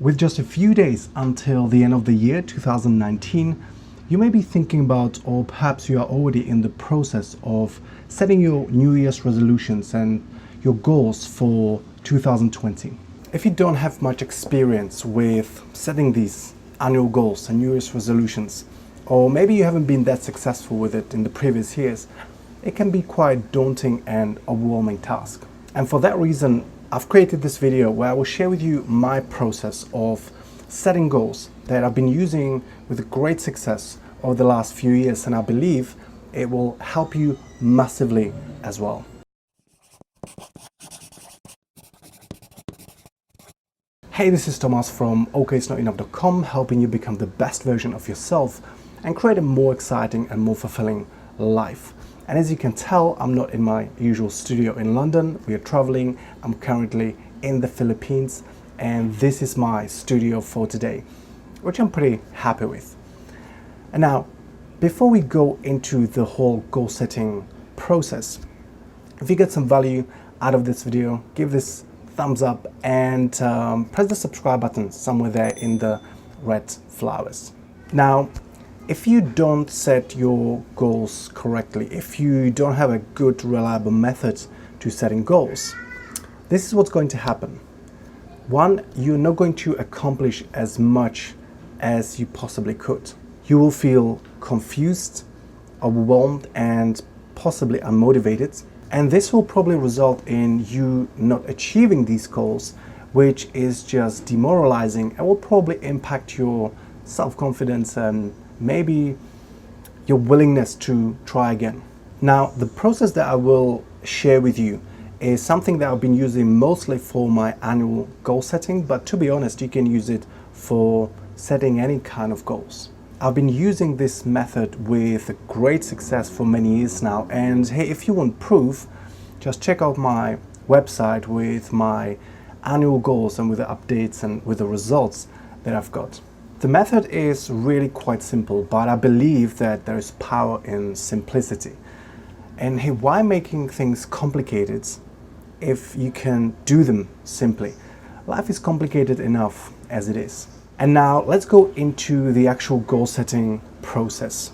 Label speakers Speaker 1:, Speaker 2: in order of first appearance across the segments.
Speaker 1: With just a few days until the end of the year 2019, you may be thinking about, or perhaps you are already in the process of setting your New Year's resolutions and your goals for 2020. If you don't have much experience with setting these annual goals and New Year's resolutions, or maybe you haven't been that successful with it in the previous years, it can be quite daunting and overwhelming task. And for that reason, I've created this video where I will share with you my process of setting goals that I've been using with great success over the last few years, and I believe it will help you massively as well. Hey, this is Tomas from okitsnotenough.com, helping you become the best version of yourself and create a more exciting and more fulfilling life. And as you can tell, I'm not in my usual studio in London. We are traveling. I'm currently in the Philippines, and this is my studio for today, which I'm pretty happy with. And now, before we go into the whole goal setting process, if you get some value out of this video, give this thumbs up and press the subscribe button somewhere there in the red flowers. Now, if you don't set your goals correctly, if you don't have a good, reliable method to setting goals, this is what's going to happen. One, you're not going to accomplish as much as you possibly could. You will feel confused, overwhelmed, and possibly unmotivated. And this will probably result in you not achieving these goals, which is just demoralizing and will probably impact your self-confidence and maybe your willingness to try again. Now, the process that I will share with you is something that I've been using mostly for my annual goal setting, but to be honest, you can use it for setting any kind of goals. I've been using this method with great success for many years now, and hey, if you want proof, just check out my website with my annual goals and with the updates and with the results that I've got. The method is really quite simple, but I believe that there is power in simplicity. And hey, why making things complicated if you can do them simply? Life is complicated enough as it is. And now let's go into the actual goal setting process.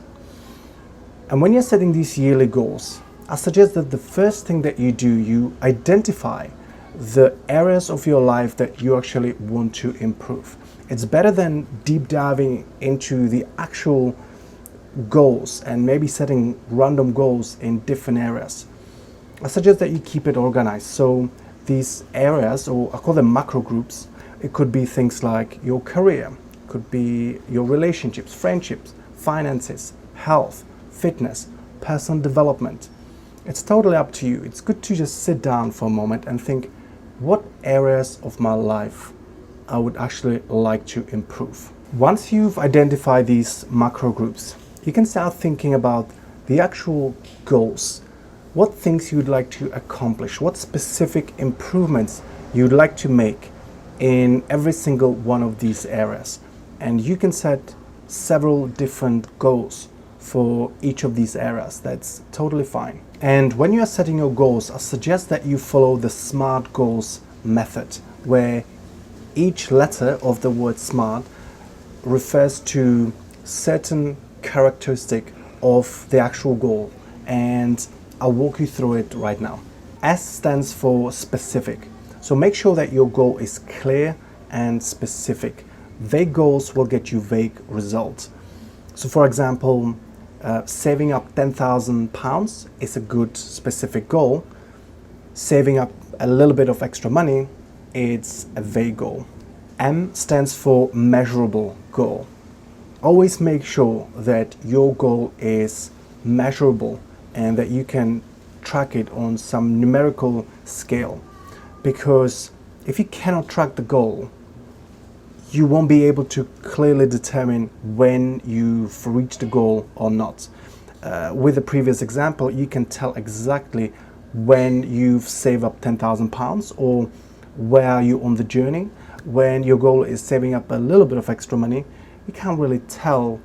Speaker 1: And when you're setting these yearly goals, I suggest that the first thing that you do, you identify the areas of your life that you actually want to improve. It's better than deep diving into the actual goals and maybe setting random goals in different areas. I suggest that you keep it organized. So these areas, or I call them macro groups, it could be things like your career, could be your relationships, friendships, finances, health, fitness, personal development. It's totally up to you. It's good to just sit down for a moment and think, what areas of my life I would actually like to improve. Once you've identified these macro groups, you can start thinking about the actual goals. What things you'd like to accomplish, what specific improvements you'd like to make in every single one of these areas. And you can set several different goals for each of these areas. That's totally fine. And when you are setting your goals, I suggest that you follow the SMART goals method, where each letter of the word SMART refers to certain characteristic of the actual goal, and I'll walk you through it right now. S stands for specific. So make sure that your goal is clear and specific. Vague goals will get you vague results. So for example, saving up £10,000 is a good specific goal. Saving up a little bit of extra money, it's a vague goal. M stands for measurable goal. Always make sure that your goal is measurable and that you can track it on some numerical scale. Because if you cannot track the goal, you won't be able to clearly determine when you've reached the goal or not. With the previous example, you can tell exactly when you've saved up £10,000 or where are you on the journey. When your goal is saving up a little bit of extra money, you can't really tell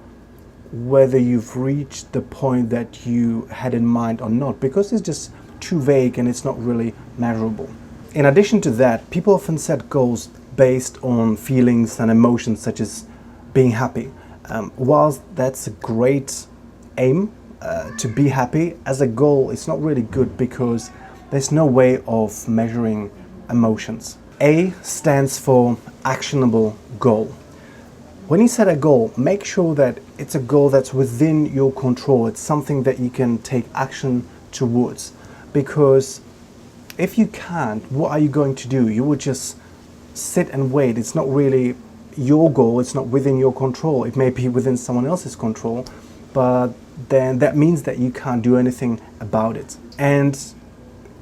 Speaker 1: whether you've reached the point that you had in mind or not, because it's just too vague and it's not really measurable. In addition to that, people often set goals based on feelings and emotions such as being happy. Whilst that's a great aim to be happy, as a goal it's not really good because there's no way of measuring emotions. A stands for actionable goal. When you set a goal, make sure that it's a goal that's within your control. It's something that you can take action towards. Because if you can't, what are you going to do? You will just sit and wait. It's not really your goal. It's not within your control. It may be within someone else's control, but then that means that you can't do anything about it. And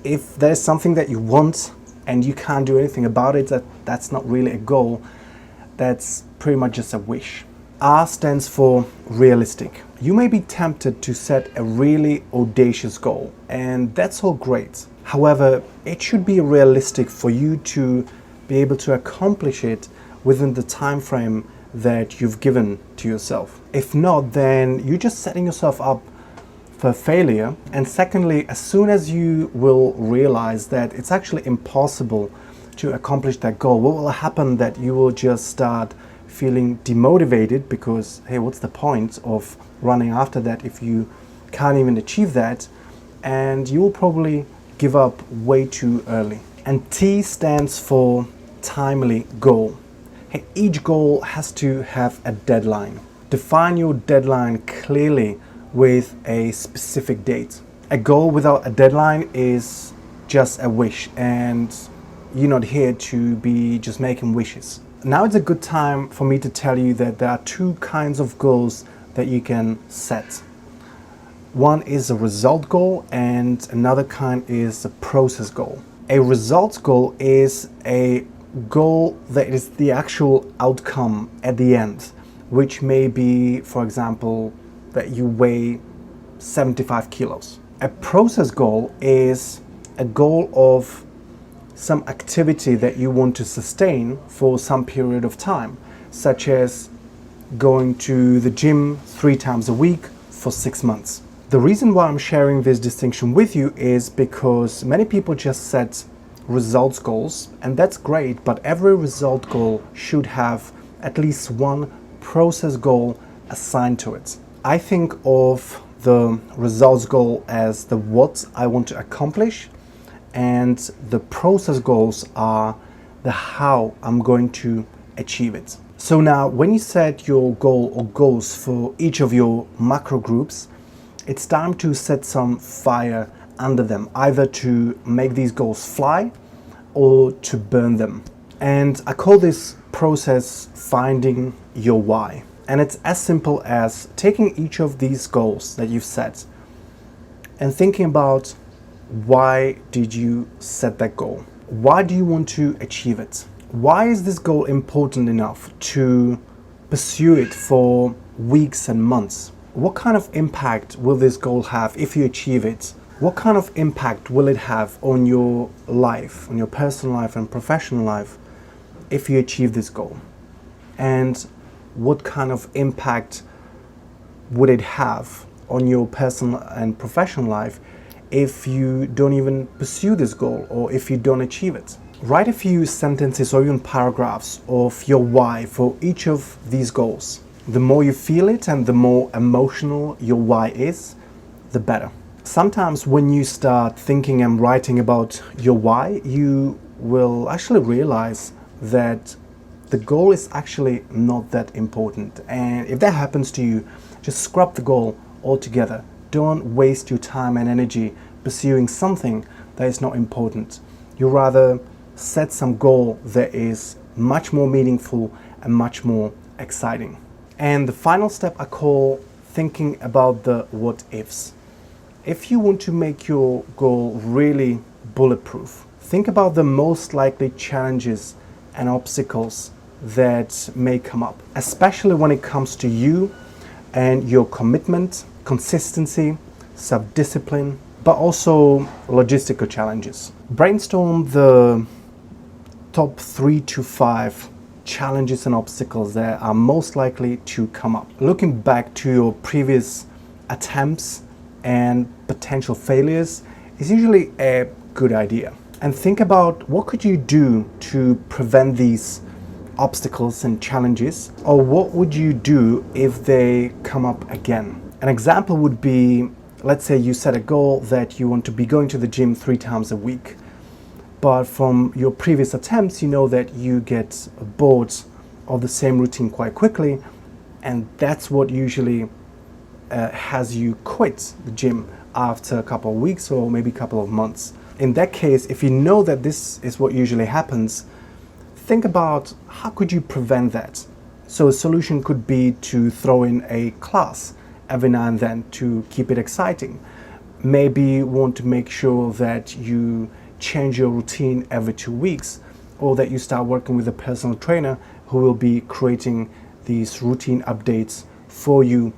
Speaker 1: if there's something that you want and you can't do anything about it, that's not really a goal. That's pretty much just a wish. R stands for realistic. You may be tempted to set a really audacious goal, and that's all great. However, it should be realistic for you to be able to accomplish it within the time frame that you've given to yourself. If not, then you're just setting yourself up for failure. And secondly, as soon as you will realize that it's actually impossible to accomplish that goal, what will happen that you will just start feeling demotivated because, hey, what's the point of running after that if you can't even achieve that? And you will probably give up way too early. And T stands for timely goal. Hey, each goal has to have a deadline. Define your deadline clearly with a specific date. A goal without a deadline is just a wish, and you're not here to be just making wishes. Now it's a good time for me to tell you that there are two kinds of goals that you can set. One is a result goal and another kind is a process goal. A results goal is a goal that is the actual outcome at the end, which may be, for example, that you weigh 75 kilos. A process goal is a goal of some activity that you want to sustain for some period of time, such as going to the gym 3 times a week for 6 months. The reason why I'm sharing this distinction with you is because many people just set results goals, and that's great, but every result goal should have at least one process goal assigned to it. I think of the results goal as the what I want to accomplish, and the process goals are the how I'm going to achieve it. So now when you set your goal or goals for each of your macro groups, it's time to set some fire under them, either to make these goals fly or to burn them. And I call this process finding your why. And it's as simple as taking each of these goals that you've set and thinking about, why did you set that goal? Why do you want to achieve it? Why is this goal important enough to pursue it for weeks and months? What kind of impact will this goal have if you achieve it? What kind of impact will it have on your life, on your personal life and professional life if you achieve this goal? And what kind of impact would it have on your personal and professional life if you don't even pursue this goal or if you don't achieve it? Write a few sentences or even paragraphs of your why for each of these goals. The more you feel it and the more emotional your why is, the better. Sometimes when you start thinking and writing about your why, you will actually realize that the goal is actually not that important. And if that happens to you, just scrap the goal altogether. Don't waste your time and energy pursuing something that is not important. You rather set some goal that is much more meaningful and much more exciting. And the final step I call thinking about the what ifs. If you want to make your goal really bulletproof, think about the most likely challenges and obstacles that may come up, especially when it comes to you and your commitment, consistency, self-discipline, but also logistical challenges. Brainstorm the top 3 to 5 challenges and obstacles that are most likely to come up. Looking back to your previous attempts and potential failures is usually a good idea. and think about what could you do to prevent these obstacles and challenges, or what would you do if they come up again. An example would be, let's say you set a goal that you want to be going to the gym 3 times a week, but from your previous attempts you know that you get bored of the same routine quite quickly, and that's what usually has you quit the gym after a couple of weeks or maybe a couple of months. In that case, if you know that this is what usually happens, think about how could you prevent that. So a solution could be to throw in a class every now and then to keep it exciting. Maybe you want to make sure that you change your routine every 2 weeks, or that you start working with a personal trainer who will be creating these routine updates for you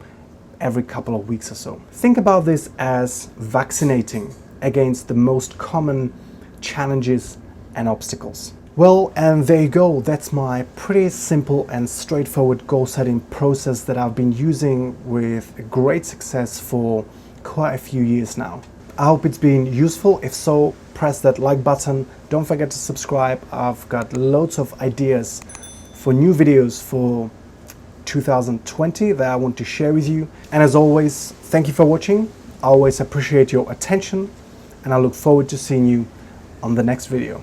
Speaker 1: every couple of weeks or so. Think about this as vaccinating against the most common challenges and obstacles. Well, and there you go. That's my pretty simple and straightforward goal setting process that I've been using with great success for quite a few years now. I hope it's been useful. If so, press that like button. Don't forget to subscribe. I've got loads of ideas for new videos for 2020 that I want to share with you. And as always, thank you for watching. I always appreciate your attention, and I look forward to seeing you on the next video.